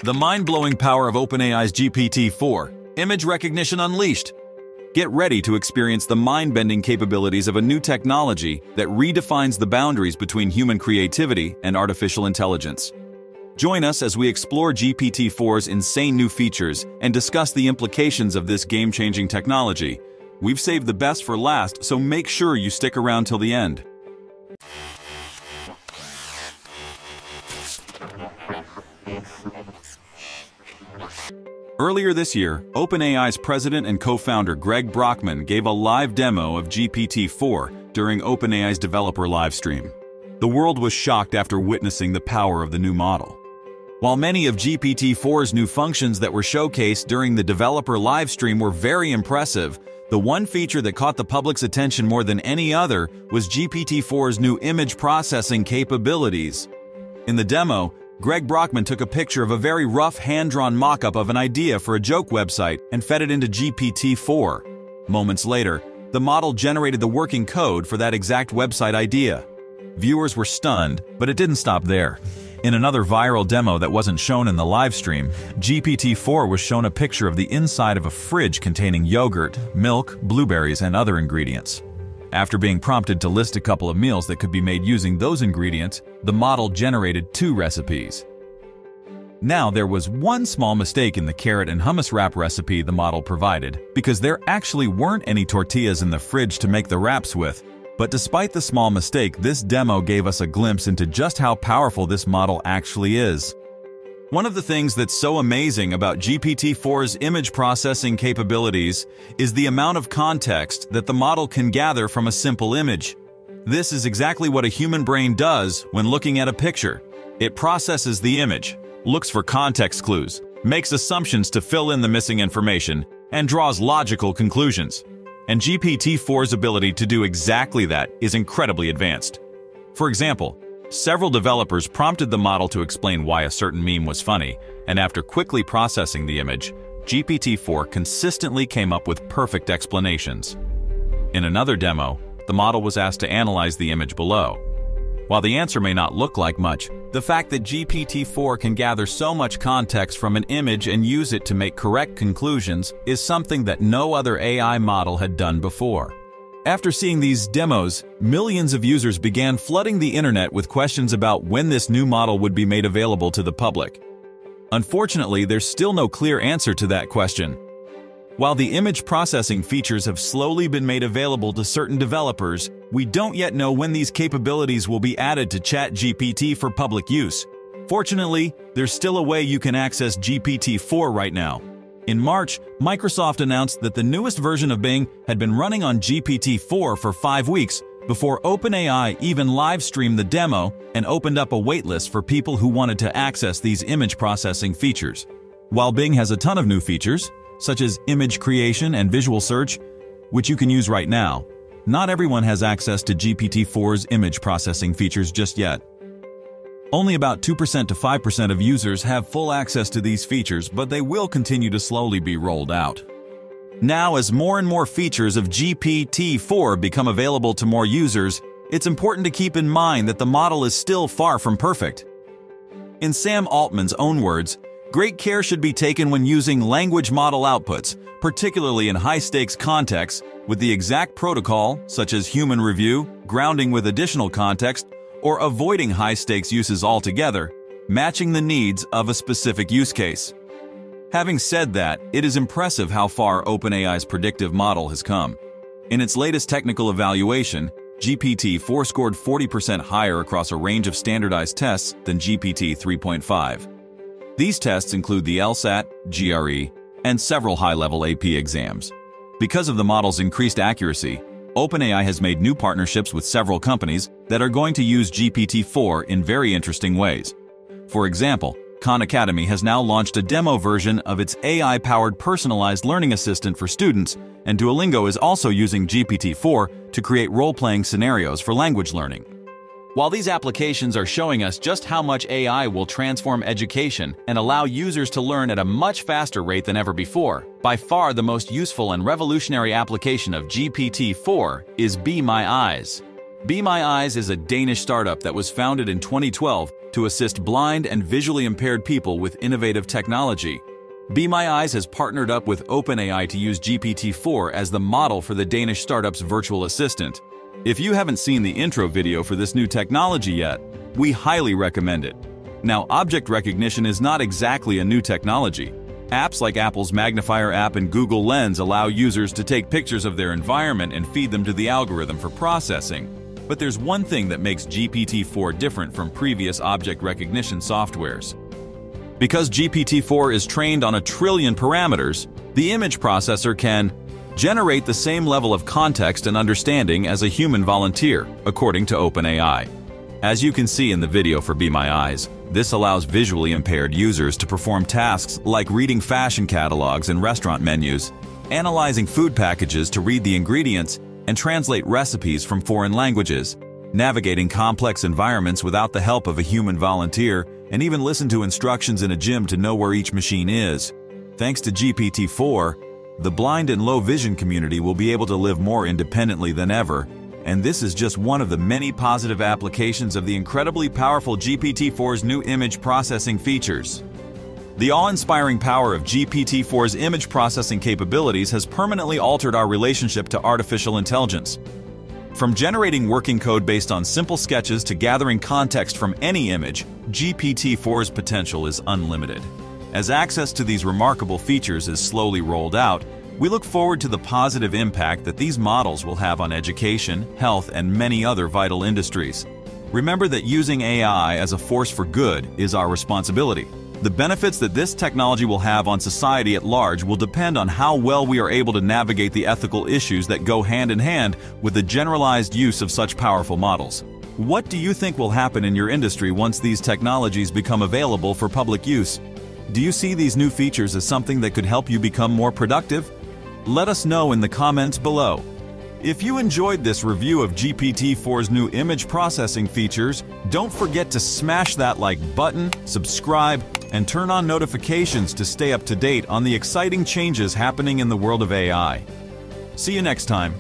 The mind-blowing power of OpenAI's GPT-4, image recognition unleashed. Get ready to experience the mind-bending capabilities of a new technology that redefines the boundaries between human creativity and artificial intelligence. Join us as we explore GPT-4's insane new features and discuss the implications of this game-changing technology. We've saved the best for last, so make sure you stick around till the end. Earlier this year, OpenAI's president and co-founder Greg Brockman gave a live demo of GPT-4 during OpenAI's developer livestream. The world was shocked after witnessing the power of the new model. While many of GPT-4's new functions that were showcased during the developer livestream were very impressive, the one feature that caught the public's attention more than any other was GPT-4's new image processing capabilities. In the demo, Greg Brockman took a picture of a very rough hand-drawn mock-up of an idea for a joke website and fed it into GPT-4. Moments later, the model generated the working code for that exact website idea. Viewers were stunned, but it didn't stop there. In another viral demo that wasn't shown in the live stream, GPT-4 was shown a picture of the inside of a fridge containing yogurt, milk, blueberries, and other ingredients. After being prompted to list a couple of meals that could be made using those ingredients, the model generated 2 recipes. Now, there was one small mistake in the carrot and hummus wrap recipe the model provided, because there actually weren't any tortillas in the fridge to make the wraps with. But despite the small mistake, this demo gave us a glimpse into just how powerful this model actually is. One of the things that's so amazing about GPT-4's image processing capabilities is the amount of context that the model can gather from a simple image. This is exactly what a human brain does when looking at a picture. It processes the image, looks for context clues, makes assumptions to fill in the missing information, and draws logical conclusions. And GPT-4's ability to do exactly that is incredibly advanced. For example, several developers prompted the model to explain why a certain meme was funny, and after quickly processing the image, GPT-4 consistently came up with perfect explanations. In another demo, the model was asked to analyze the image below. While the answer may not look like much, the fact that GPT-4 can gather so much context from an image and use it to make correct conclusions is something that no other AI model had done before. After seeing these demos, millions of users began flooding the internet with questions about when this new model would be made available to the public. Unfortunately, there's still no clear answer to that question. While the image processing features have slowly been made available to certain developers, we don't yet know when these capabilities will be added to ChatGPT for public use. Fortunately, there's still a way you can access GPT-4 right now. In March, Microsoft announced that the newest version of Bing had been running on GPT-4 for 5 weeks before OpenAI even live-streamed the demo and opened up a waitlist for people who wanted to access these image processing features. While Bing has a ton of new features, such as image creation and visual search, which you can use right now, not everyone has access to GPT-4's image processing features just yet. Only about 2% to 5% of users have full access to these features, but they will continue to slowly be rolled out. Now, as more and more features of GPT-4 become available to more users, it's important to keep in mind that the model is still far from perfect. In Sam Altman's own words, great care should be taken when using language model outputs, particularly in high-stakes contexts, with the exact protocol, such as human review, grounding with additional context, or avoiding high-stakes uses altogether, matching the needs of a specific use case. Having said that, it is impressive how far OpenAI's predictive model has come. In its latest technical evaluation, GPT-4 scored 40% higher across a range of standardized tests than GPT 3.5. These tests include the LSAT, GRE, and several high-level AP exams. Because of the model's increased accuracy, OpenAI has made new partnerships with several companies that are going to use GPT-4 in very interesting ways. For example, Khan Academy has now launched a demo version of its AI-powered personalized learning assistant for students, and Duolingo is also using GPT-4 to create role-playing scenarios for language learning. While these applications are showing us just how much AI will transform education and allow users to learn at a much faster rate than ever before, by far the most useful and revolutionary application of GPT-4 is Be My Eyes. Be My Eyes is a Danish startup that was founded in 2012 to assist blind and visually impaired people with innovative technology. Be My Eyes has partnered up with OpenAI to use GPT-4 as the model for the Danish startup's virtual assistant. If you haven't seen the intro video for this new technology yet, we highly recommend it. Now, object recognition is not exactly a new technology. Apps like Apple's Magnifier app and Google Lens allow users to take pictures of their environment and feed them to the algorithm for processing. But there's one thing that makes GPT-4 different from previous object recognition softwares. Because GPT-4 is trained on 1 trillion parameters, the image processor can generate the same level of context and understanding as a human volunteer, according to OpenAI. As you can see in the video for Be My Eyes, this allows visually impaired users to perform tasks like reading fashion catalogs and restaurant menus, analyzing food packages to read the ingredients, and translate recipes from foreign languages, navigating complex environments without the help of a human volunteer, and even listen to instructions in a gym to know where each machine is. Thanks to GPT-4, the blind and low vision community will be able to live more independently than ever, and this is just one of the many positive applications of the incredibly powerful GPT-4's new image processing features. The awe-inspiring power of GPT-4's image processing capabilities has permanently altered our relationship to artificial intelligence. From generating working code based on simple sketches to gathering context from any image, GPT-4's potential is unlimited. As access to these remarkable features is slowly rolled out, we look forward to the positive impact that these models will have on education, health, and many other vital industries. Remember that using AI as a force for good is our responsibility. The benefits that this technology will have on society at large will depend on how well we are able to navigate the ethical issues that go hand in hand with the generalized use of such powerful models. What do you think will happen in your industry once these technologies become available for public use? Do you see these new features as something that could help you become more productive? Let us know in the comments below. If you enjoyed this review of GPT-4's new image processing features, don't forget to smash that like button, subscribe, and turn on notifications to stay up to date on the exciting changes happening in the world of AI. See you next time.